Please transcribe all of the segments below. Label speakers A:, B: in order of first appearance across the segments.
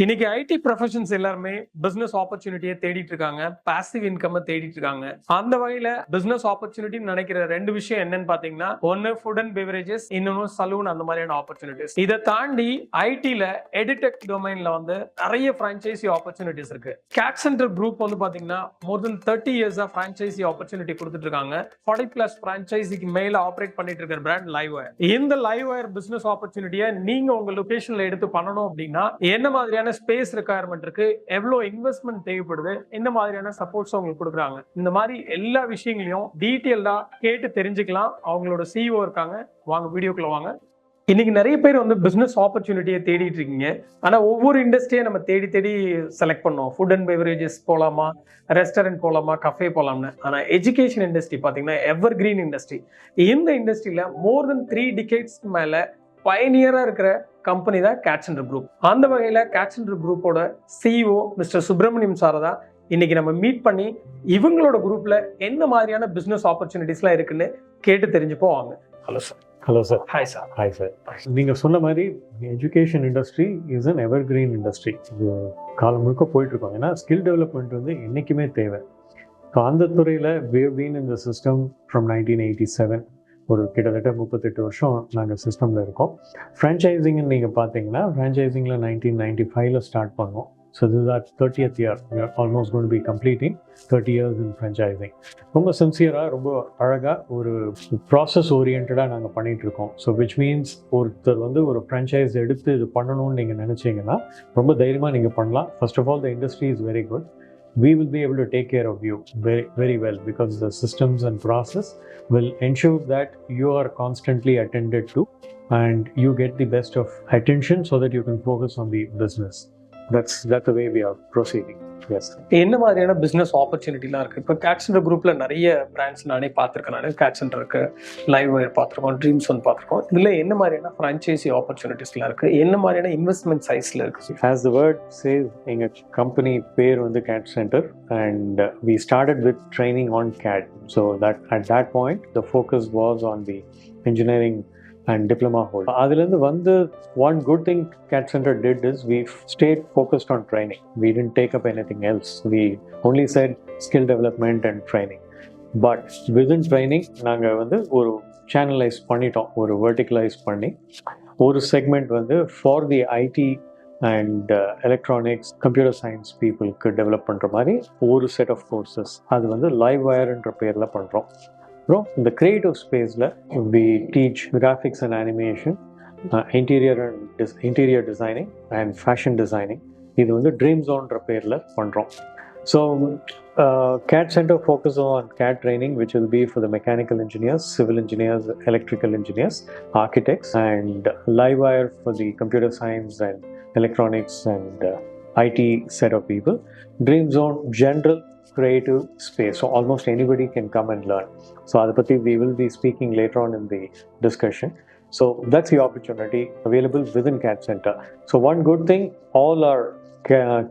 A: இன்னைக்கு ID professions எல்லாருமே business ஆப்பர்ச்சுனிட்டியை தேடிட்டு இருக்காங்க, பாசிவ் இன்கம் தேடிட்டு இருக்காங்க. அந்த வகையில பிசினஸ் ஆப்பர்ச்சுனிட்டின்னு நினைக்கிற ரெண்டு விஷயம் என்னன்னு பாத்தீங்கன்னா, ஒன்னு ஃபுட் அண்ட் பெவரேஜஸ், இன்னொன்னு சலூன், அந்த மாதிரியான ஆப்பர்ச்சுனிட்டிஸ். இதை தாண்டி ஐடில எடிடெக் டொமைன்ல வந்து நிறைய பிரான்ச்சைசி ஆப்பர்ச்சுனிட்டிஸ் இருக்கு. கேட் சென்டர் குரூப் வந்து பாத்தீங்கன்னா மோர் தென் 30 இயர்ஸா பிரான்ச்சைசி ஆப்பர்ச்சுனிட்டி கொடுத்துட்டு இருக்காங்க. 40+ பிரான்ச்சைசிக்கு மேல ஆப்ரேட் பண்ணிட்டு இருக்கிற பிராண்ட் லைவ்வயர். இந்த லைவ்வயர் பிசினஸ் ஆப்பர்ச்சுனிட்டியை நீங்க உங்க லொகேஷன்ல எடுத்து பண்ணணும் அப்படின்னா என்ன மாதிரியான ஸ்பேஸ் ரெக்யர்மெண்ட் இருக்கு, எவ்வளவு இன்வெஸ்ட்மெண்ட் தேவைப்படுது, இந்த மாதிரியான சப்போர்ட்ஸ் உங்களுக்கு கொடுக்குறாங்க. இந்த மாதிரி எல்லா விஷயங்களையும் டீடைல்டா கேட்டு தெரிஞ்சுக்கலாம். அவங்களோட சிஇஓ இருக்காங்க, வாங்க வீடியோக்குள்ள வாங்க. இன்னைக்கு நிறைய பேர் வந்து பிசினஸ் ஆப்பர்ச்சுனிட்டியை தேடிட்டு இருக்கீங்க. ஆனா ஒவ்வொரு இண்டஸ்ட்ரியை நம்ம தேடி தேடி செலக்ட் பண்ணோம். ஃபுட் அண்ட் பெவரேஜஸ் போலாமா, ரெஸ்டாரண்ட் போலாமா, கஃபே போலாம்னு. ஆனா எஜுகேஷன் இண்டஸ்ட்ரி பாத்தீங்கன்னா எவர் கிரீன் இண்டஸ்ட்ரி. இந்த இண்டஸ்ட்ரியில மோர் தென் 3 டிகேட்ஸ் மேல பயனியரா இருக்கிற கம்பெனி தான் கேட் சென்டர் குரூப். அந்த வகையில கேட் சென்டர் குரூப்போட சிஇஓ மிஸ்டர் சுப்பிரமணியம் சாரை தான் இன்னைக்கு நம்ம மீட் பண்ணி இவங்களோட குரூப்ல எந்த மாதிரியான பிசினஸ் ஆப்பர்ச்சுனிட்டிஸ்லாம் இருக்குன்னு கேட்டு தெரிஞ்சுப்போம். வாங்க. Hello sir.
B: Hello sir.
A: Hi sir.
B: Hi sir. நீங்கள் சொன்ன மாதிரி education industry is an ever green industry. இது காலம் முழுக்க போயிட்டுருக்கோம். ஏன்னா ஸ்கில் டெவலப்மெண்ட் வந்து என்றைக்குமே தேவை. ஸோ அந்த துறையில் we have been in the system from 1987. ஒரு கிட்டத்தட்ட 38 வருஷம் நாங்கள் சிஸ்டமில் இருக்கோம். ஃப்ரான்ச்சைசிங்னு நீங்கள் பார்த்தீங்கன்னா ஃப்ரான்ச்சைசிங்கில் 1995 ஸ்டார்ட் பண்ணோம். So this are 30th year. We are almost going to be completing 30 years in franchising. ரொம்ப சின்சியராக, ரொம்ப அழகாக, ஒரு ப்ராசஸ் ஓரியன்டாக நாங்கள் பண்ணிகிட்ருக்கோம். ஸோ விச் மீன்ஸ் ஒருத்தர் வந்து ஒரு ஃப்ரான்ச்சைஸ் எடுத்து இது பண்ணணும்னு நீங்கள் நினச்சிங்கன்னா ரொம்ப தைரியமாக நீங்கள் பண்ணலாம். First of all the industry is very good. We will be able to take care of you very, very well because the systems and process will ensure that you are constantly attended to and you get the best of attention so that you can focus on the business. That's the way we are proceeding. Yes.
A: என்ன மாதிரியான business ஆப்பர்ச்சுனிட்டிலாம் இருக்கு? இப்போ CAD centre குரூப்ல நிறைய brands நானே பார்த்துருக்கேன். நான் gate centre இருக்கு, லைவ்வயர் பார்த்துருக்கோம், ட்ரீம்ஸ் ஒன் பார்த்துருக்கோம். இதுல என்ன மாதிரியான ஃப்ரான்ச்சைசி ஆப்பர்ச்சுனிட்டிஸ்லாம் இருக்கு, என்ன மாதிரியான இன்வெஸ்ட்மெண்ட் சைஸ்ல இருக்கு?
B: As the word says, எங்க கம்பெனி பேர் வந்து CAD center and we started with training on CAD. So that at that point the focus was on the engineering and diploma holder. அதுலேருந்து வந்து one good thing CAD Center did is we stayed focused on training. We didn't take up anything else. We only said skill development and training. But within training நாங்கள் வந்து ஒரு channelise பண்ணிட்டோம், ஒரு வெர்டிகலைஸ் பண்ணி ஒரு segment வந்து for the IT and electronics, computer science பீப்புளுக்கு develop பண்ணுற மாதிரி ஒரு செட் ஆஃப் கோர்சஸ். அது வந்து லைவ்வயர்ன்ற பேரில் பண்ணுறோம். அப்புறம் இந்த கிரியேட்டிவ் ஸ்பேஸில் we teach graphics and animation, interior designing and fashion designing. இது வந்து ட்ரீம் ஜோன்ற பேரில் பண்ணுறோம். So CAD Center focuses on CAD training, which will be for the mechanical engineers, civil engineers, electrical engineers, architects, and Livewire for the computer science and electronics and IT set of people. Dream Zone, general creative space, so almost anybody can come and learn. So adapati we will be speaking later on in the discussion. So that's the opportunity available within CAD Center. So one good thing, all are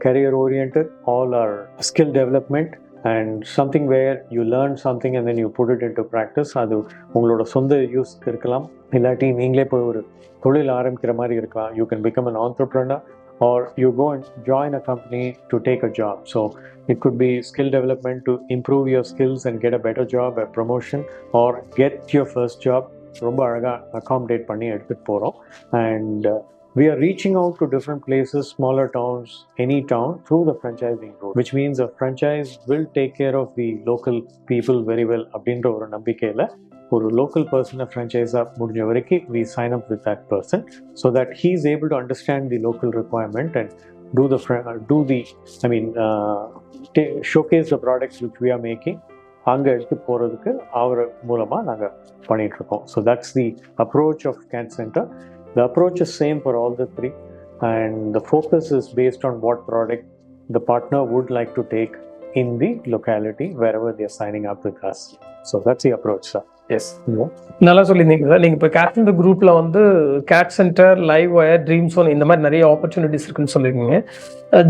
B: career oriented, all are skill development and something where you learn something and then you put it into practice. அது உங்களோட சொந்த யூஸ்க்கு இருக்கலாம், இல்லாட்டி நீங்களே போய் ஒரு தொழில் ஆரம்பிக்கிற மாதிரி இருக்கலாம். You can become an entrepreneur or you go and join a company to take a job. So it could be skill development to improve your skills and get a better job, a promotion, or get your first job. ரொம்ப அழகாக accommodate பண்ணி எடுத்துகிட்டு போகிறோம். And we are reaching out to different places, smaller towns, any town, through the franchising route, which means a franchise will take care of the local people very well. அப்படின்ற ஒரு நம்பிக்கையில் ஒரு local பர்சனை ஃப்ரான்ச்சைஸாக முடிஞ்ச வரைக்கும் we sign up with that person so that he is able to understand the local requirement and showcase the products which we are making. அங்கே எடுத்து போகிறதுக்கு அவர் மூலமாக நாங்கள் பண்ணிகிட்ருக்கோம். So that's the approach of CAD Center. The approach is same for all the three and the focus is based on what product the partner would like to take in the locality wherever they are signing up with us. So that's the approach, sir.
A: Yes, நல்லா சொல்லியிருந்தீங்க sir. நீங்கள் இப்போ CAD center குரூப்பில் வந்து CAD center, Livewire, dream zone இந்த மாதிரி நிறைய opportunities இருக்குன்னு சொல்லியிருக்கீங்க.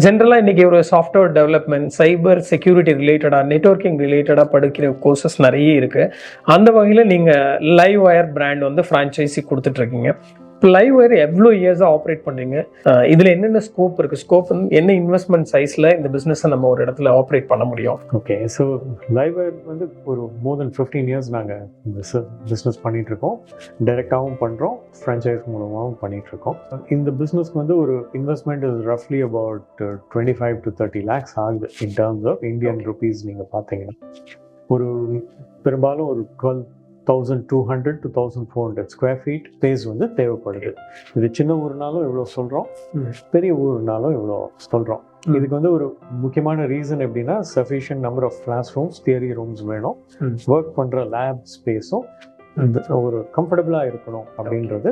A: ஜென்ரலாக இன்றைக்கி ஒரு சாஃப்ட்வேர் டெவலப்மெண்ட், சைபர் செக்யூரிட்டி ரிலேட்டடாக, நெட்வொர்க்கிங் ரிலேட்டடாக படிக்கிற கோர்சஸ் நிறைய இருக்குது. அந்த வகையில் நீங்கள் லைவ்வயர் பிராண்ட் வந்து ஃப்ரான்ச்சைசி கொடுத்துட்ருக்கீங்க. லைவ்வேர் எவ்வளோ இயர்ஸாக ஆப்ரேட் பண்ணுறீங்க? இதில் என்னென்ன ஸ்கோப் இருக்குது? ஸ்கோப் வந்து என்ன இன்வெஸ்ட்மெண்ட் சைஸில் இந்த பிஸ்னஸை நம்ம ஒரு இடத்துல ஆப்ரேட் பண்ண முடியும்?
B: ஓகே, ஸோ லைவ்வேர் வந்து ஒரு மோர் தென் 15 இயர்ஸ் நாங்கள் பிஸ்னஸ் பண்ணிகிட்ருக்கோம். டைரெக்டாகவும் பண்ணுறோம், ஃப்ரான்ச்சைஸ் மூலமாகவும் பண்ணிகிட்ருக்கோம். இந்த பிஸ்னஸ்க்கு வந்து ஒரு இன்வெஸ்ட்மெண்ட் இஸ் ரஃப்லி அபவுட் 25 to 30 lakhs ஆகுது in terms of Indian rupees. நீங்கள் பார்த்தீங்கன்னா ஒரு பெரும்பாலும் ஒரு 1200 to 1400 ஸ்கொயர் ஃபீட் ஸ்பேஸ் வந்து தேவைப்படுது. இது சின்ன ஊர்னாலும் இவ்வளோ சொல்கிறோம், பெரிய ஊர்னாலும் இவ்வளோ சொல்கிறோம். இதுக்கு வந்து ஒரு முக்கியமான ரீசன் எப்படின்னா, sufficient number of classrooms, theory rooms வேணும், ஒர்க் பண்ணுற லேப் ஸ்பேஸும் ஒரு கம்ஃபர்டபுளாக இருக்கணும் அப்படின்றது.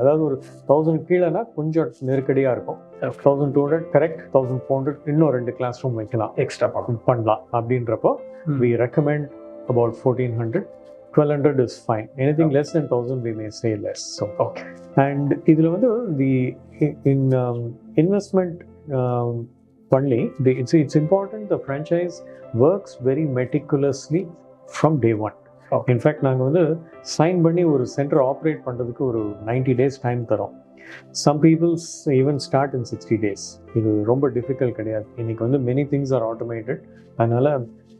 B: அதாவது ஒரு 1000 கீழேனா கொஞ்சம் நெருக்கடியாக இருக்கும். 1200 கரெக்ட், 1400 இன்னும் 2 கிளாஸ் ரூம் வைக்கலாம், எக்ஸ்ட்ரா பண்ணலாம். அப்படின்றப்போ we recommend about 1400. 1200 is fine. Anything less than 1000 we may say less. So okay. And இதில் வந்து the in investment only it's important the franchise works very meticulously from day one. Okay. In fact நாங்கள் வந்து sign பண்ணி ஒரு centre operate பண்ணுறதுக்கு ஒரு 90 days time தரோம். Some people even start in 60 days. இது ரொம்ப டிஃபிகல்ட் கிடையாது. இன்னைக்கு வந்து many things are automated. அதனால்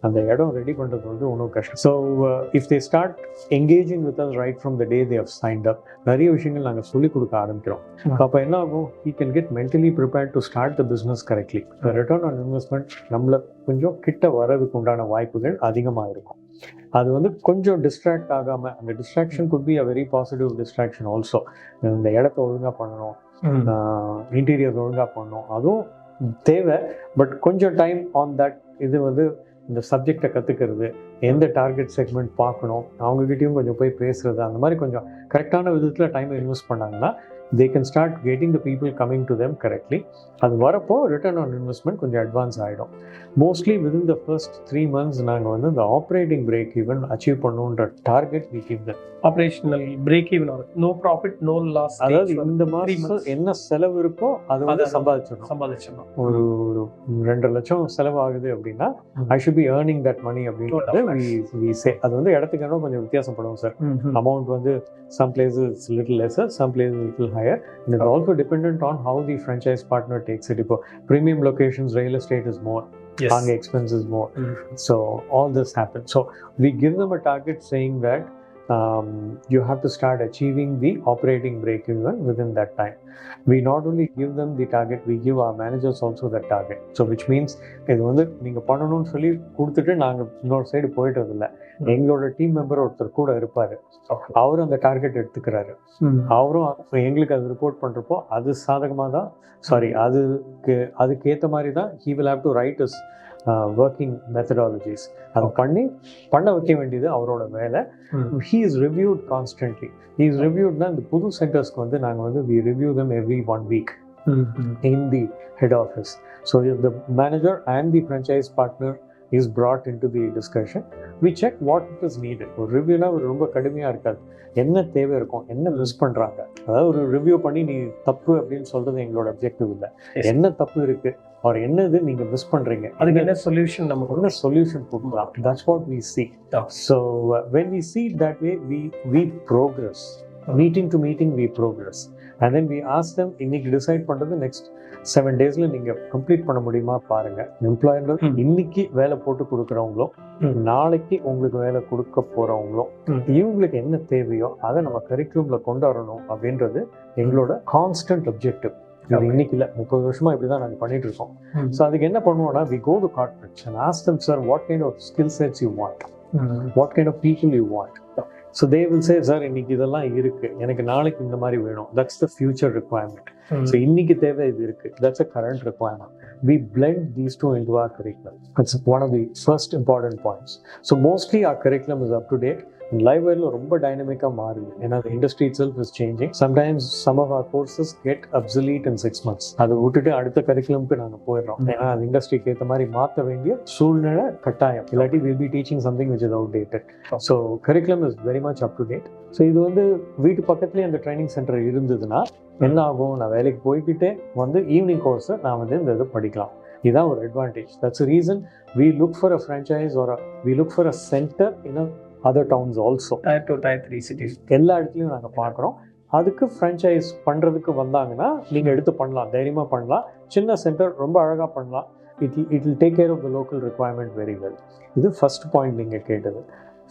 B: அந்த இடம் ரெடி பண்ணுறது வந்து ஒன்றும் கஷ்டம். So if they start engaging with us right from the day they have signed up, நிறைய விஷயங்கள் நாங்கள் சொல்லிக் கொடுக்க ஆரம்பிக்கிறோம். அப்போ என்ன ஆகும், he can get mentally prepared to start the business correctly. Return on investment நம்மளை கொஞ்சம் கிட்ட வரதுக்கு உண்டான வாய்ப்புகள் அதிகமாக இருக்கும். அது வந்து கொஞ்சம் டிஸ்ட்ராக்ட் ஆகாமல், அந்த distraction could be a very positive distraction also. இந்த இடத்த ஒழுங்காக பண்ணணும், இன்டீரியர் ஒழுங்காக பண்ணணும், அதுவும் தேவை. பட் கொஞ்சம் டைம் ஆன் தட். இது வந்து இந்த சப்ஜெக்டை கற்றுக்கிறது, எந்த டார்கெட் செக்மெண்ட் பார்க்கணும், அவங்ககிட்டயும் கொஞ்சம் போய் பேசுகிறது, அந்த மாதிரி கொஞ்சம் கரெக்டான விதத்தில் டைமை இன்வெஸ்ட் பண்ணாங்கன்னா they can start getting the people coming to them correctly. அது வரப்போ ரிட்டர்ன் ஆன் இன்வெஸ்ட்மெண்ட் கொஞ்சம் அட்வான்ஸ் ஆகிடும். Mostly within the first 3 months நாங்கள் வந்து இந்த ஆப்ரேட்டிங் பிரேக் ஈவன் அச்சீவ் பண்ணுன்ற target we keep that.
A: Operational break even, no profit no loss.
B: அதாவது இந்த மாதம் என்ன செலவு இருக்கோ அதை வந்து சம்பாதிச்சிடணும். ஒரு 2 லட்சம் செலவு ஆகுது அப்படின்னா I should be earning that money அப்படின்றது we say. அது வந்து இடத்துக்கான கொஞ்சம் வித்தியாசப்படும் சார். அமௌண்ட் வந்து some places little lesser, some places little higher, and it's also dependent on how the franchise partner takes it. If premium locations, real estate is more, on the expense is more. So all this happens. So we give them a target saying that you have to start achieving the operating break even within that time. We not only give them the target, we give our managers also that target. So which means இது வந்து நீங்கள் பண்ணணும்னு சொல்லி கொடுத்துட்டு நாங்கள் இன்னொரு side போயிட்டது இல்லை. எங்களோட டீம் மெம்பர் ஒருத்தர் கூட இருப்பார், அவரும் அந்த டார்கெட் எடுத்துக்கிறாரு. அவரும் எங்களுக்கு அது ரிப்போர்ட் பண்ணுறப்போ அது சாதகமாக தான், அதுக்கு ஏற்ற மாதிரி தான் he will have to write his working methodologies. அது பண்ண வைக்க வேண்டியது அவரோட வேலை. he is reviewed constantly. he is reviewed na இந்த புது சென்டர்ஸ்க்கு வந்து நாங்கள் வந்து we review them every 1 week in the head office. So if the manager and the franchise partner is brought into the discussion, we check what is needed. ஒரு ரிவ்யூனா ரொம்ப கடுமையாக இருக்காது, என்ன தேவை இருக்கும், என்ன மிஸ் பண்ணுறாங்க. அதாவது ஒரு ரிவ்யூ பண்ணி நீ தப்பு அப்படின்னு சொல்கிறது எங்களோட அப்ஜெக்டிவ் இல்லை. என்ன தப்பு இருக்குது, or என்னது நீங்கள் மிஸ் பண்ணுறீங்க, அதுக்கு என்ன சொல்யூஷன், நமக்கு என்ன சொல்யூஷன் கொடுக்கலாம். That's what we see. So when we see it that way, we progress. Meeting to meeting we progress. And then we ask them, இன்னைக்கு டிசைட் பண்ணுறது நெக்ஸ்ட் 7 daysல நீங்கள் கம்ப்ளீட் பண்ண முடியுமா பாருங்கள். எம்ப்ளாயர்கள் இன்னைக்கு வேலை போட்டு கொடுக்குறவங்களோ, நாளைக்கு உங்களுக்கு வேலை கொடுக்க போகிறவங்களோ, இவங்களுக்கு என்ன தேவையோ அதை நம்ம கரிக்குலமில் கொண்டு வரணும் அப்படின்றது எங்களோட கான்ஸ்டன்ட் அப்ஜெக்டிவ். இது இன்னைக்கு இல்லை, 30 வருஷமா இப்படி தான் நாங்கள் பண்ணிட்டு இருக்கோம். ஸோ அதுக்கு என்ன பண்ணுவோம்னா, we go to corporates and ask them, sir, what kind of skill sets you want, what kind of people you want. So they will say, sir, இன்னைக்கு இதெல்லாம் இருக்கு, எனக்கு நாளைக்கு இந்த மாதிரி வேணும். That's the future requirement. So இன்னைக்கு தேவை இது இருக்கு, that's a current requirement. We blend these two into our curriculum. That's one of the first important points. So mostly our curriculum is up to date. லைவ்வேர்ல ரொம்ப டைனமிக்காக மாறுது, ஏன்னா the industry itself is changing. Sometimes some of our courses get obsolete in 6 months. அதை விட்டுட்டு அடுத்த கரிக்குலம்க்கு நாங்கள் போயிடுறோம், ஏன்னா அது இண்டஸ்ட்ரிக்கு ஏற்ற மாதிரி மாற்ற வேண்டிய சூழ்நிலை கட்டாயம். இல்லாட்டி we'll be teaching something which is outdated. So curriculum is very much up to date. So இது வந்து வீட்டு பக்கத்துலேயே அந்த ட்ரைனிங் சென்டர் இருந்ததுன்னா என்ன ஆகும், நான் வேலைக்கு போய்கிட்டே வந்து ஈவினிங் கோர்ஸை நான் வந்து இந்த இது படிக்கலாம். இதுதான் ஒரு advantage. That's reason we look for a franchise or we look for a center in other towns also.
A: Tier 2, Tier 3 cities.
B: எல்லா இடத்துலையும் நாங்கள் பார்க்குறோம். அதுக்கு ஃப்ரான்ச்சைஸ் பண்ணுறதுக்கு வந்தாங்கன்னா நீங்கள் எடுத்து பண்ணலாம், தைரியமாக பண்ணலாம். சின்ன சென்டர் ரொம்ப அழகாக பண்ணலாம். It will take care of the local requirement very well. இது ஃபர்ஸ்ட் பாயிண்ட் நீங்கள் கேட்டது.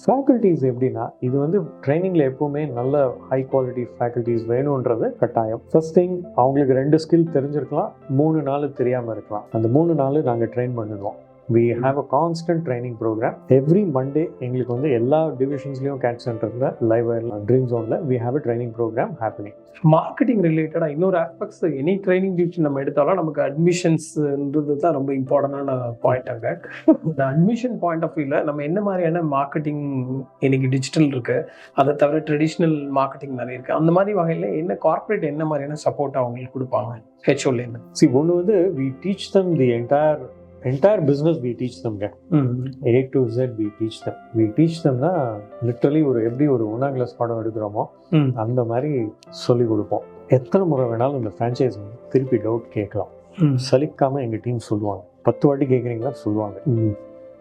B: ஃபேக்கல்ட்டிஸ் எப்படின்னா, இது வந்து ட்ரைனிங்கில் எப்போவுமே நல்ல ஹை குவாலிட்டி ஃபேக்கல்ட்டிஸ் வேணுன்றது கட்டாயம். ஃபர்ஸ்ட் திங், அவங்களுக்கு 2 ஸ்கில் தெரிஞ்சிருக்கலாம், 3 நாள் தெரியாமல் இருக்கலாம். அந்த 3 நாள் நாங்கள் ட்ரெயின் பண்ணிடுவோம். We have a constant training program. Every Monday எங்களுக்கு வந்து எல்லா டிவிஷன்ஸ்லையும் கேட் சென்டரில் லைவ் ட்ரீம் ஜோனில் we have a training program happening.
A: Marketing ரிலேட்டடாக இன்னொரு ஆஸ்பெக்ட்ஸ், எனி ட்ரைனிங் டிவிஷன் நம்ம எடுத்தாலும் நமக்கு அட்மிஷன்ஸ்ன்றது தான் ரொம்ப இம்பார்ட்டண்டான பாயிண்ட். அங்கே இந்த அட்மிஷன் பாயிண்ட் ஆஃப் வியூவில் நம்ம என்ன மாதிரியான மார்க்கெட்டிங், இன்னைக்கு டிஜிட்டல் இருக்குது, அதை தவிர ட்ரெடிஷ்னல் மார்க்கெட்டிங் நிறைய இருக்குது, அந்த மாதிரி வகையில் என்ன கார்ப்பரேட் என்ன மாதிரியான சப்போர்ட் அவங்களுக்கு கொடுப்பாங்க ஹெச்ஓலேருந்து?
B: ஒன்று வந்து we teach them the entire business. We teach them A to Z. We teach them னா லிட்டரலி எப்படி ஒரு 1ஆம் கிளாஸ் பாடம் எடுக்கிறோமோ அந்த மாதிரி சொல்லி கொடுப்போம். எத்தனை முறை வேணாலும் இந்த ஃப்ரான்ச்சைஸ் திருப்பி டவுட் கேட்கலாம், சலிக்காமல் எங்கள் டீம் சொல்லுவாங்க. 10 வாட்டி கேட்குறீங்களா சொல்லுவாங்க,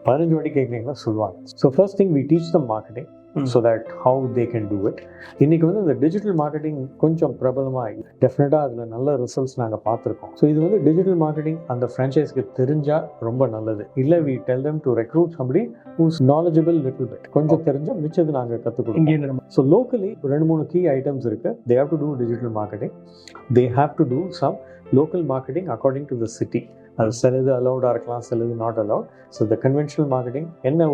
B: 15 வாட்டி கேட்குறீங்களா சொல்லுவாங்க. So first thing we teach them marketing so that how they can do it. இன்னைக்கு வந்து இந்த டிஜிட்டல் மார்க்கெட்டிங் கொஞ்சம் பிரபலமாக டெஃபினட்டாக அதில் நல்ல ரிசல்ட்ஸ் நாங்கள் பார்த்துருக்கோம். ஸோ இது வந்து டிஜிட்டல் மார்க்கெட்டிங் அந்த ஃப்ரான்ச்சைஸ்க்கு தெரிஞ்சால் ரொம்ப நல்லது. இல்லை we tell them to recruit somebody who's knowledgeable little bit. கொஞ்சம் தெரிஞ்சால் மிச்சது நாங்கள் கற்றுக் கொடுப்போம். ஸோ லோக்கலி 2-3 key items இருக்குது. They have to do digital marketing. They have to do some local marketing according to the city. அது சிலது அலௌடாக இருக்கலாம், சிலது not allowed. So the conventional marketing என்ன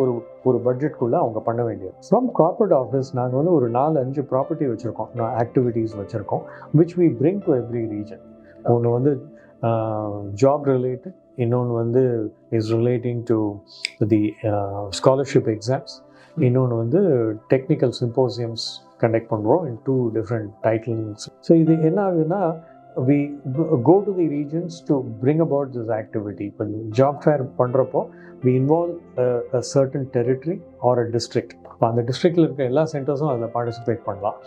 B: ஒரு பட்ஜெட்குள்ளே அவங்க பண்ண வேண்டியது. ஃப்ரம் கார்பரேட் ஆஃபீஸ் நாங்கள் வந்து ஒரு 4-5 ப்ராப்பர்ட்டி வச்சுருக்கோம், ஆக்டிவிட்டீஸ் வச்சுருக்கோம், which we bring to every region. ஒன்று வந்து ஜாப் ரிலேட்டட், இன்னொன்று வந்து is relating to the scholarship exams, இன்னொன்று வந்து டெக்னிக்கல் சிம்போசியம்ஸ் கண்டக்ட் பண்ணுறோம் இன் 2 different titles. ஸோ இது என்ன ஆகுதுன்னா, we go to the regions to bring about this activity. இப்போ ஜாப் ஃபேர் பண்ணுறப்போ we involve a certain territory or a district. அந்த டிஸ்ட்ரிக்டில் இருக்க எல்லா சென்டர்ஸும் அதில் பார்ட்டிசிபேட் பண்ணலாம்.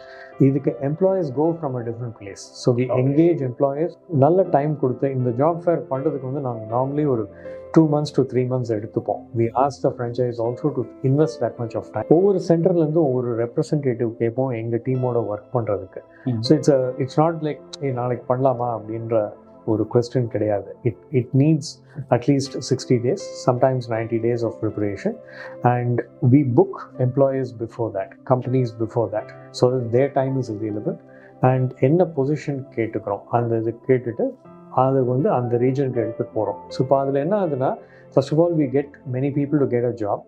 B: இதுக்கு employees go from a different place. So we engage employees. நல்ல டைம் கொடுத்து இந்த ஜாப் ஃபேர் பண்ணுறதுக்கு வந்து நாங்கள் நார்மலி ஒரு 2 months to 3 months எடுத்துப்போம். We ask the franchise also to invest that much of time. ஒவ்வொரு சென்டர்லேருந்து ஒவ்வொரு ரெப்ரசன்டேட்டிவ் கேட்போம் எங்கள் டீமோட ஒர்க் பண்ணுறதுக்கு. ஸோ இட்ஸ் நாட் லைக் நாளைக்கு பண்ணலாமா அப்படின்ற ஒரு கொஸ்டின் கிடையாது. It needs at least 60 days, sometimes 90 days of preparation, and we book employees before that, companies before that, so that their time is available. And என்ன பொசிஷன் கேட்டுக்கிறோம் அந்த இது கேட்டுட்டு அதை வந்து அந்த ரீஜனுக்கு எடுத்துகிட்டு போகிறோம். ஸோ இப்போ அதில் என்ன ஆகுதுன்னா, first of all we get many people to get a job.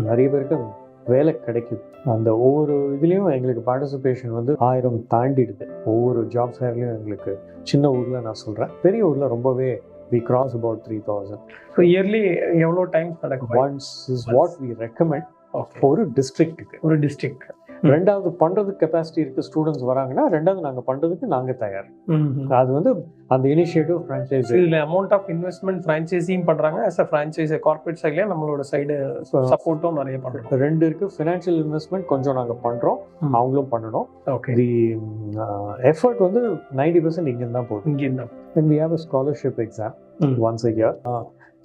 B: நிறைய பேருக்கு வேலை கிடைக்குது. அந்த ஒவ்வொரு இதுலேயும் எங்களுக்கு பார்ட்டிசிபேஷன் வந்து 1000 தாண்டிடுது. ஒவ்வொரு ஜாப் ஃபேர்லேயும் எங்களுக்கு சின்ன ஊரில் நான் சொல்கிறேன், பெரிய ஊரில் ரொம்பவே we cross about 3000.
A: So yearly எவ்வளோ டைம்ஸ் நடக்கும்?
B: Once is what we recommend ஒரு டிஸ்ட்ரிக்ட்டுக்கு.
A: ஒரு டிஸ்ட்ரிக்ட்.
B: ரெண்டாவது பண்ணுறதுக்கு கெப்பாசிட்டி இருக்குது, ஸ்டூடெண்ட்ஸ் வராங்கன்னா ரெண்டாவது நாங்கள் பண்ணுறதுக்கு நாங்கள் தயார். அது வந்து அந்த இனிஷியேட்டிவ் ஃப்ரான்ச்சைஸ்.
A: இதில் அமௌண்ட் ஆஃப் இன்வெஸ்ட்மெண்ட் ஃப்ரான்ச்சைஸியும் பண்ணுறாங்க, ஆஸ் அ ஃப்ரான்ச்சைஸ் கார்பரேட் சைட்லேயே நம்மளோட சைடு சப்போர்ட்டும் நிறைய பண்ணுறோம்.
B: 2 இருக்குது. ஃபினான்ஷியல் இன்வெஸ்ட்மெண்ட் கொஞ்சம் நாங்கள் பண்ணுறோம், அவங்களும் பண்ணணும்.
A: ஓகே.
B: தி எஃபர்ட் வந்து 90% இங்கேருந்து தான் போகுது.
A: இங்கேருந்து தான்.
B: Then we have a scholarship exam once a year.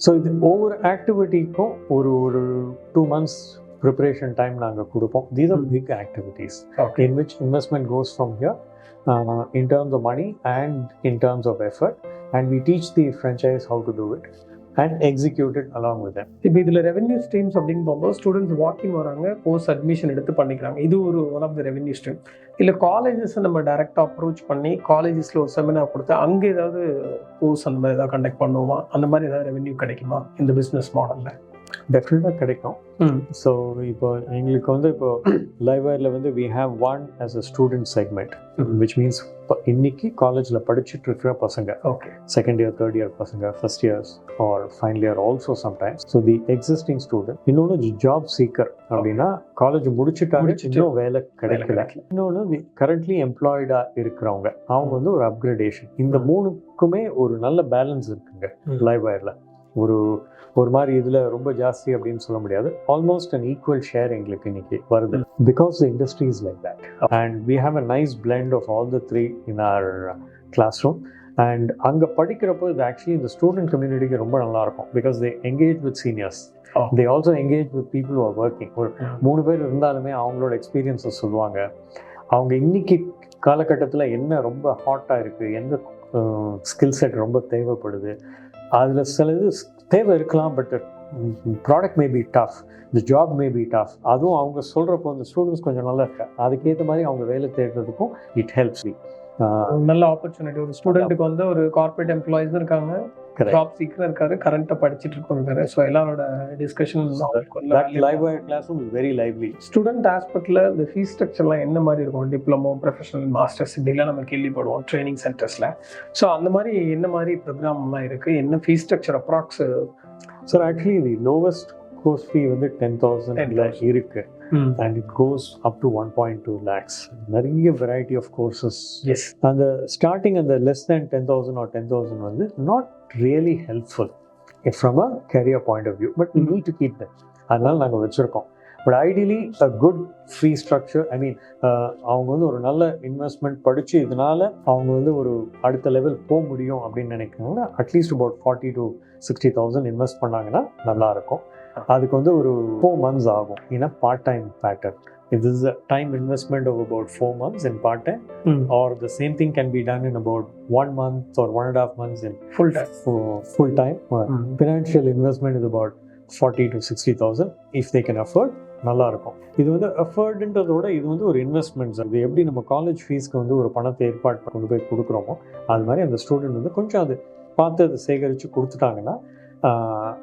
B: So இது ஒவ்வொரு ஆக்டிவிட்டிக்கும் ஒரு 2 months preparation time நாங்கள் கொடுப்போம். These are big activities in which investment goes from here in terms of money and in terms of effort, and we teach the franchise how to do it and execute it along with them.
A: இப்போ இதில் revenue streams அப்படின்னு போகும்போது students walking வராங்க, course admission எடுத்து பண்ணிக்கிறாங்க, இது ஒரு one of the revenue stream. இல்லை காலேஜஸ் நம்ம டைரெக்டாக அப்ரோச் பண்ணி காலேஜஸில் ஒரு செமினார் கொடுத்து அங்கே ஏதாவது கோர்ஸ் அந்த மாதிரி ஏதாவது கண்டக்ட் பண்ணுவோமா, அந்த மாதிரி ஏதாவது ரெவென்யூ கிடைக்குமா இந்த பிஸ்னஸ் மாடலில்?
B: டெஃபினட்டாக கிடைக்கும். ஸோ இப்போ எங்களுக்கு வந்து இப்போ லைவ்வேரில் வந்து we have one as a student segment, which means இப்போ இன்னைக்கு காலேஜில் படிச்சுட்டு இருக்கிற பசங்க,
A: okay,
B: second year third year பசங்க, first years or final year also sometimes. So the existing student. இன்னொன்று ஜாப் சீக்கர் அப்படின்னா காலேஜ் முடிச்சுட்டாங்க, இன்னும் வேலை கிடைக்கல. இன்னொன்று தி கரண்ட்லி எம்ப்ளாய்டாக இருக்கிறவங்க, அவங்க வந்து ஒரு அப்கிரேடேஷன். இந்த 3க்குமே ஒரு நல்ல பேலன்ஸ் இருக்குங்க லைவ்வேரில். ஒரு மாதிரி இதில் ரொம்ப ஜாஸ்தி அப்படின்னு சொல்ல முடியாது. ஆல்மோஸ்ட் அன் ஈக்குவல் ஷேர் எங்களுக்கு இன்னைக்கு வருது. Because the industry is like that, and we have a nice blend of all the 3 in our classroom. And அங்கே படிக்கிறப்போ இது ஆக்சுவலி இந்த ஸ்டூடெண்ட் கம்யூனிட்டிக்கு ரொம்ப நல்லாயிருக்கும். Because they engage with seniors, they also engage with people are working. ஒரு 3 பேர் இருந்தாலுமே அவங்களோட எக்ஸ்பீரியன்ஸை சொல்லுவாங்க. அவங்க இன்னைக்கு காலகட்டத்தில் என்ன ரொம்ப ஹாட்டாக இருக்குது, எந்த ஸ்கில் செட் ரொம்ப தேவைப்படுது, அதில் சிலது தேவை இருக்கலாம், but product may be tough, இந்த ஜாப் மே பி டஃப். அதுவும் அவங்க சொல்கிறப்போ அந்த ஸ்டூடெண்ட்ஸ் கொஞ்சம் நல்லா இருக்கு, அதுக்கேற்ற மாதிரி அவங்க வேலை தேடுறதுக்கும் இட் ஹெல்ப்ஸ் மீ.
A: நல்ல ஆப்பர்ச்சுனிட்டி. ஒரு ஸ்டூடெண்ட்டுக்கு வந்து ஒரு கார்பரேட் எம்ப்ளாயிஸும் இருக்காங்க, ஜாப் சீக்கிரம் இருக்காரு, கரண்ட்டை படிச்சுட்டு இருக்காரு. ஸோ எல்லாரோட டிஸ்கஷன்
B: லைவ் கிளாஸும் வெரி லைவ்லி.
A: ஸ்டூடெண்ட் ஆஸ்பெக்டில் இந்த ஃபீஸ் ஸ்ட்ரக்சர்லாம் என்ன மாதிரி இருக்கும்? டிப்ளமோ, ப்ரொஃபஷனல், மாஸ்டர்ஸ் இப்படிலாம் நம்ம கேள்விப்படுவோம் ட்ரைனிங் சென்டர்ஸில். ஸோ அந்த மாதிரி என்ன மாதிரி ப்ரோக்ராம்லாம் இருக்குது, என்ன fees structure approx?
B: Sir actually தி லோவஸ்ட் கோர்ஸ் ஃபீ வந்து 10,000 இருக்கு, and it goes up to 1.2 lakhs. நிறைய variety of courses.
A: Yes.
B: அந்த starting and the less than 10,000 or 10,000 வந்து not really helpful from a career point of view, but we need to keep them. அதனால நாங்கள் வச்சுருக்கோம். But ideally a good fee structure, I mean அவங்க வந்து ஒரு நல்ல investment படித்து இதனால அவங்க வந்து ஒரு அடுத்த லெவல் போக முடியும் அப்படின்னு நினைக்கிறாங்கன்னா அட்லீஸ்ட் அபவுட் 40,000 to 60,000 இன்வெஸ்ட் பண்ணாங்கன்னா நல்லாயிருக்கும். அதுக்கு வந்து ஒரு 4 months ஆகும் in a part-time pattern. If this is a time investment of about 4 months in part-time, or the same thing can be done in about 1 month or 1.5 months in full-time. Financial investment is about 40,000 to 60,000 if they can afford. நல்லா இருக்கும். இது வந்து அஃபோர்டுன்றதோட இது வந்து ஒரு investments. அது எப்படி நம்ம காலேஜ் ஃபீஸ்க்கு வந்து ஒரு பணத்தை ஏற்பாடு கொண்டு போய் கொடுக்குறோமோ அது மாதிரி அந்த ஸ்டூடெண்ட் வந்து கொஞ்சம் அது பார்த்து அதை சேகரித்து கொடுத்துட்டாங்கன்னா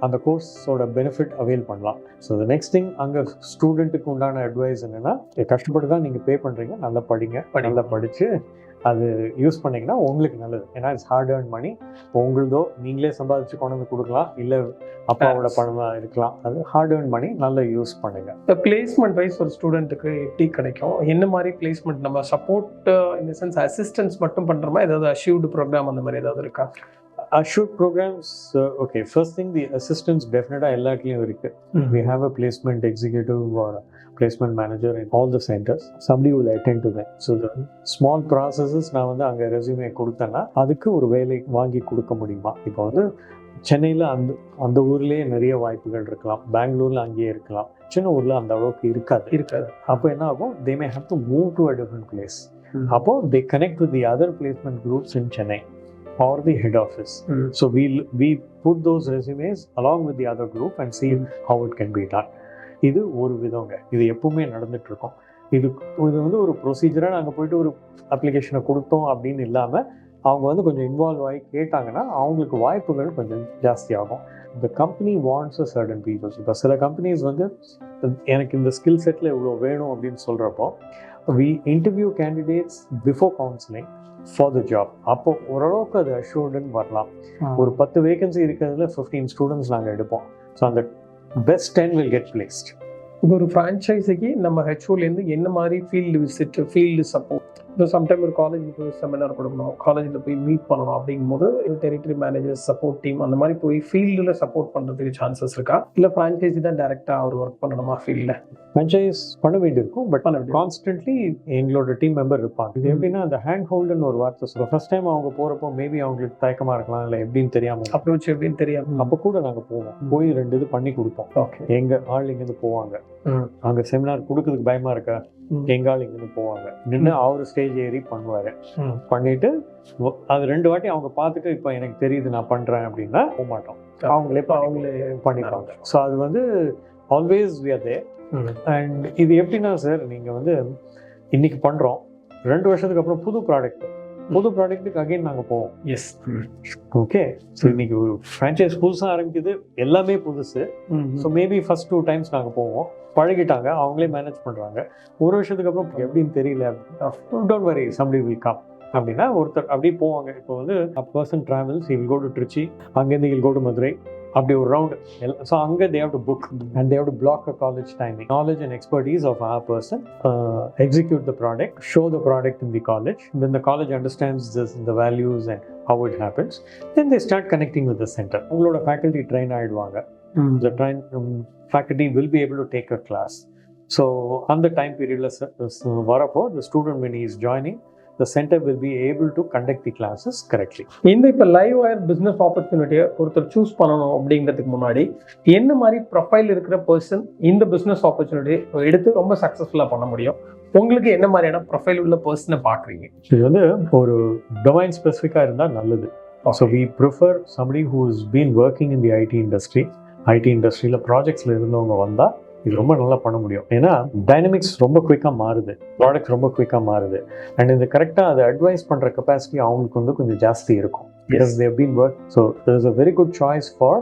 B: அந்த கோர்ஸோட பெனிஃபிட் அவைல் பண்ணலாம். ஸோ த நெக்ஸ்ட் திங் அங்கே ஸ்டூடெண்ட்டுக்கு உண்டான அட்வைஸ் என்னென்னா, கஷ்டப்பட்டு தான் நீங்கள் பே பண்ணுறீங்க, நல்லா படிங்க, நல்லா படித்து அது யூஸ் பண்ணிங்கன்னா உங்களுக்கு நல்லது. ஏன்னா இட்ஸ் ஹார்ட் ஏர்ன் மணி. உங்களுதோ நீங்களே சம்பாதிச்சு கொண்டு வந்து கொடுக்கலாம், இல்லை அப்பாவோட பணமாக இருக்கலாம். அது ஹார்ட் ஏர்ன் மணி, நல்லா யூஸ் பண்ணுங்க.
A: இப்போ பிளேஸ்மெண்ட் வைஸ் ஒரு ஸ்டூடெண்ட்டுக்கு எப்படி கிடைக்கும், என்ன மாதிரி பிளேஸ்மெண்ட்? நம்ம support in the sense assistance மட்டும் பண்ணுறோமா, ஏதாவது அஷ்யூர்டு ப்ரோக்ராம் அந்த மாதிரி ஏதாவது இருக்கா?
B: Assured programs, okay, first thing, the assistance definitely எல்லாத்துலயும் இருக்கு. We have a placement executive or a placement manager in all the centers. Somebody will attend to them. So the small processes நான் வந்து அங்கே resume கொடுத்தேன்னா அதுக்கு ஒரு வேலை வாங்கி கொடுக்க முடியுமா? இப்போ வந்து சென்னையில் அந்த ஊர்லேயே நிறைய வாய்ப்புகள் இருக்கலாம், பெங்களூரில் அங்கேயே இருக்கலாம், சின்ன ஊரில் அந்த அளவுக்கு இருக்காது. அப்போ என்ன ஆகும், they may have to move to a different place. அப்போ they connect with the other placement groups in Chennai or the head office. So we put those resumes along with the other group and see how it can be done. இது ஒரு விதங்க, இது எப்பவுமே நடந்துட்டு இருக்கும். இது வந்து ஒரு ப்ரொசீஜராக நாங்கள் போயிட்டு ஒரு அப்ளிகேஷனை கொடுத்தோம் அப்படின்னு இல்லாமல் அவங்க வந்து கொஞ்சம் இன்வால்வ் ஆகி கேட்டாங்கன்னா அவங்களுக்கு வாய்ப்புகள் கொஞ்சம் ஜாஸ்தி ஆகும். The company wants a certain people. இப்போ சில கம்பெனிஸ் வந்து எனக்கு இந்த ஸ்கில் செட்டில் இவ்வளோ வேணும் அப்படின்னு சொல்கிறப்போ we interview candidates before counseling for the job. அப்போ ஓரளவுக்கு அது அஷ்யூர்டுன்னு வரலாம். ஒரு 10 வேகன்சி இருக்கிறதுல 15 ஸ்டூடெண்ட்ஸ் நாங்கள் எடுப்போம். ஸோ அந்த பெஸ்ட் 10 will get placed.
A: இப்போ ஒரு ஃப்ரான்ச்சைஸிக்கு நம்ம ஹெச்ஓலேருந்து என்ன மாதிரி ஃபீல்டு விசிட், ஃபீல்டு சப்போர்ட், இப்போ சம்டைம் ஒரு காலேஜுக்கு போய் செமினார் கொடுக்கணும், காலேஜில் போய் மீட் பண்ணணும் அப்படிங்கும்போது டெரிட்டரி மேனேஜர், சப்போர்ட் டீம் அந்த மாதிரி போய் ஃபீல்டில் சப்போர்ட் பண்ணுறதுக்கு சான்சஸ் இருக்கா, இல்லை ஃப்ரான்ச்சைஸி தான் டேரெக்டாக அவர் ஒர்க் பண்ணணுமா ஃபீல்டில்?
B: ஃப்ரான்ச்சைஸ் பண்ண வேண்டியிருக்கும், பட் கான்ஸ்டன்ட்லி எங்களோட டீம் மெம்பர் இருப்பாங்க. இது எப்படின்னா அந்த ஹேண்ட் ஹோல்டுன்னு ஒரு வார்த்தை சொல்லுவோம். ஃபர்ஸ்ட் டைம் அவங்க போகிறப்போ மேபி அவங்களுக்கு தயக்கமாக இருக்கலாம், இல்லை எப்படின்னு தெரியாமல்,
A: அப்ரோச் எப்படின்னு தெரியாமல்,
B: அப்போ கூட நாங்கள் போவோம், போய் 2 இது பண்ணி கொடுப்போம்.
A: ஓகே,
B: எங்கள் ஆள் இங்கேருந்து போவாங்க, அங்கே செமினார் கொடுக்கறதுக்கு பயமா இருக்கா, எங்க ஆள் இங்கேருந்து போவாங்க, நின்று அவரு ஸ்டேஜ் ஏறி பண்ணுவாரு, பண்ணிட்டு அது 2 வாட்டி அவங்க பார்த்துட்டு இப்போ எனக்கு தெரியுது நான் பண்றேன் அப்படின்னா போக மாட்டோம், அவங்களே பண்ணிப்பாங்க. ஸோ அது வந்து always we are there. And இது எப்படின்னா சார், நீங்க வந்து இன்னைக்கு பண்றோம், 2 வருஷத்துக்கு அப்புறம் புது ப்ராடக்ட்டுக்கு அகைன் நாங்கள் போவோம்.
A: S,
B: okay. ஸோ இன்னைக்கு ஒரு ஃப்ரான்ச்சைஸ் புதுசாக ஆரம்பிக்குது, எல்லாமே புதுசு. ஸோ மேபி ஃபர்ஸ்ட் 2 times நாங்கள் போவோம், பழகிட்டாங்க, அவங்களே மேனேஜ் பண்ணுறாங்க. 1 வருஷத்துக்கு அப்புறம் எப்படின்னு தெரியல, don't worry, somebody will come அப்படின்னா ஒருத்தர் அப்படியே போவாங்க. இப்போ வந்து a person travels, he will go to Trichy, அங்கேருந்து he will go to Madurai, அப்படி ஒரு ரவுண்டு. ஸோ அங்கே they have to book and they have to block a college timing. Knowledge and expertise of our person, execute the product, show the product in the college. Then the college understands this, the values and how it happens. Then they start connecting with the center. உங்களோட faculty train ஆயிடுவாங்க. The faculty will be able to take a class. So அந்த time பீரியடில் வரப்போ the student when he is joining, the center will be able to conduct the classes correctly.
A: இந்த இப்போ live wire business ஆப்பர்ச்சுனிட்டியை ஒருத்தர் choose பண்ணணும் அப்படிங்கிறதுக்கு முன்னாடி என்ன மாதிரி ப்ரொஃபைல் இருக்கிற பர்சன் இந்த பிஸ்னஸ் ஆப்பர்ச்சுனிட்டி எடுத்து ரொம்ப சக்ஸஸ்ஃபுல்லாக பண்ண முடியும்? உங்களுக்கு என்ன மாதிரியான ப்ரொஃபைல் உள்ள பர்சனை பார்க்குறீங்க?
B: இது வந்து ஒரு டொமைன் ஸ்பெசிஃபிக்காக இருந்தால் நல்லது. So we prefer somebody who has been working in the IT industry. IT இண்டஸ்ட்ரியில் ப்ராஜெக்ட்ஸில் இருந்தவங்க வந்தால் இது ரொம்ப நல்லா பண்ண முடியும். ஏன்னா டைனமிக்ஸ் ரொம்ப குயிக்காக மாறுது, ப்ராடக்ட்ஸ் ரொம்ப குயிக்காக மாறுது. அண்ட் இது கரெக்டாக அதை அட்வைஸ் பண்ணுற கெப்பாசிட்டி அவங்களுக்கு வந்து கொஞ்சம் ஜாஸ்தி இருக்கும். Because they've been work. So there is a very good choice for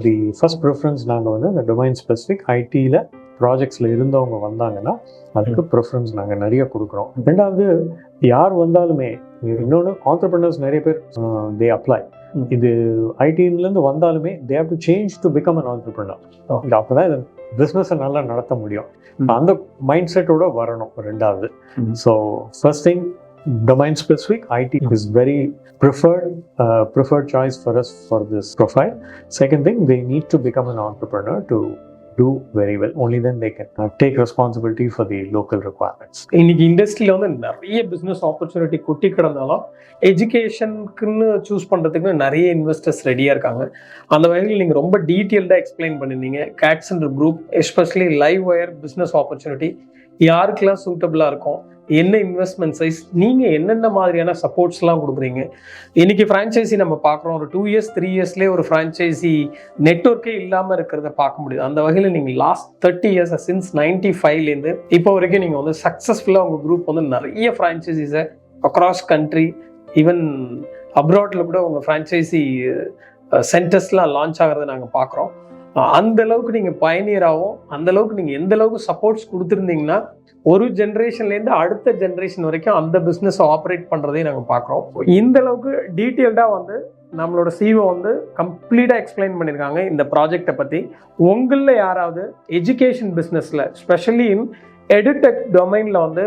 B: the first preference. நாங்கள் வந்து இந்த டொமைன் ஸ்பெசிஃபிக் ஐடியில் ப்ராஜெக்ட்ஸில் இருந்தவங்க வந்தாங்கன்னா அதுக்கு ப்ரிஃபரன்ஸ் நாங்கள் நிறைய கொடுக்குறோம். ரெண்டாவது, யார் வந்தாலுமே இன்னொன்று ஆண்டர்பிரினர்ஸ் நிறைய பேர் தே அப்ளை. இது ஐடியிலேருந்து வந்தாலுமே they have to change to become an entrepreneur. அப்போ தான் இது பிஸ்னஸை நல்லா நடத்த முடியும். அந்த மைண்ட் செட்டோட வரணும். ரெண்டாவது, so first thing domain specific IT is very preferred choice for us for this profile. Second thing, they need to become an entrepreneur to do very well. Only then they can take responsibility for the local requirements.
A: இன்னைக்கு இண்டஸ்ட்ரியில் வந்து நிறைய business opportunity கொட்டி கிடந்தாலும் எஜுகேஷனுக்குன்னு choose பண்ணுறதுக்கு நிறைய investors ரெடியாக இருக்காங்க. அந்த வகையில் நீங்கள் ரொம்ப டீட்டெயில்டாக எக்ஸ்பிளைன் பண்ணியிருந்தீங்க. CAD center group especially Livewire business opportunity யாருக்கெல்லாம் சூட்டபிளாக இருக்கும், என்ன இன்வெஸ்ட்மெண்ட் சைஸ், நீங்கள் என்னென்ன மாதிரியான சப்போர்ட்ஸ்லாம் கொடுக்குறீங்க. இன்றைக்கி ஃப்ரான்ச்சைசி நம்ம பார்க்குறோம், ஒரு 2 years 3 yearsலேயே ஒரு ஃப்ரான்ச்சைசி நெட்வொர்க்கே இல்லாமல் இருக்கிறத பார்க்க முடியுது. அந்த வகையில் நீங்கள் லாஸ்ட் 30 years சின்ஸ் 95லேருந்து இப்போ வரைக்கும் நீங்கள் வந்து சக்ஸஸ்ஃபுல்லாக உங்கள் குரூப் வந்து நிறைய ஃப்ரான்ச்சைசிஸை அக்ராஸ் கண்ட்ரி ஈவன் அப்ராடில் கூட உங்கள் ஃப்ரான்ச்சைசி சென்டர்ஸ்லாம் லான்ச் ஆகிறத நாங்கள் பார்க்குறோம். அந்த அளவுக்கு நீங்கள் பயனியராகவும் அந்த அளவுக்கு நீங்கள் எந்த அளவுக்கு சப்போர்ட்ஸ் கொடுத்துருந்தீங்கன்னா ஒரு ஜென்ரேஷன்லேருந்து அடுத்த ஜென்ரேஷன் வரைக்கும் அந்த பிஸ்னஸ் ஆப்ரேட் பண்ணுறதையும் நாங்கள் பார்க்குறோம். இந்த அளவுக்கு டீட்டெயில்டாக வந்து நம்மளோட சிஓ வந்து கம்ப்ளீட்டாக எக்ஸ்பிளைன் பண்ணியிருக்காங்க இந்த ப்ராஜெக்டை பற்றி. உங்களில் யாராவது எஜுகேஷன் பிஸ்னஸில் ஸ்பெஷலி இன் எடுடெக் டொமைனில் வந்து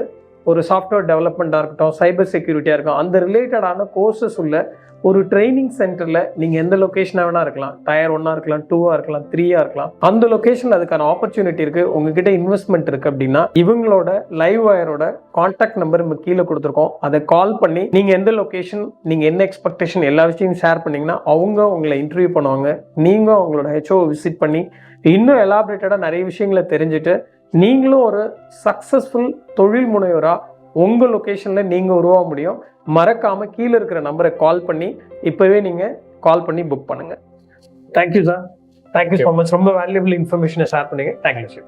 A: ஒரு சாஃப்ட்வேர் டெவலப்மெண்ட்டாக இருக்கட்டும், சைபர் செக்யூரிட்டியாக இருக்கும், அந்த ரிலேட்டடான கோர்சஸ் உள்ள ஒரு ட்ரைனிங் சென்டரில் நீங்கள் எந்த லொக்கேஷனாக வேணா இருக்கலாம், Tier 1 இருக்கலாம், 2 இருக்கலாம், 3 இருக்கலாம், அந்த லொக்கேஷனில் அதுக்கான ஆப்பர்ச்சுனிட்டி இருக்குது, உங்ககிட்ட இன்வெஸ்ட்மெண்ட் இருக்குது அப்படின்னா இவங்களோட லைவ் வயரோட கான்டாக்ட் நம்பர் நம்ம கீழே கொடுத்துருக்கோம். அதை கால் பண்ணி நீங்கள் எந்த லொக்கேஷன், நீங்கள் என்ன எக்ஸ்பெக்டேஷன் எல்லா விஷயத்தையும் ஷேர் பண்ணிங்கன்னா அவங்க உங்களை இன்டர்வியூ பண்ணுவாங்க. நீங்கள் அவங்களோட ஹெச்ஓ விசிட் பண்ணி இன்னும் எலாபரேட்டடாக நிறைய விஷயங்களை தெரிஞ்சுட்டு நீங்களும் ஒரு சக்ஸஸ்ஃபுல் தொழில் முனைவராக உங்கள் லொக்கேஷனில் நீங்கள் உருவாக முடியும். மறக்காமல் கீழே இருக்கிற நம்பரை கால் பண்ணி இப்போவே நீங்கள் கால் பண்ணி புக் பண்ணுங்கள். Thank you sir, thank you so much. ரொம்ப வேல்யூபிள் இன்ஃபர்மேஷனை ஷேர் பண்ணுங்க. Thank you sir.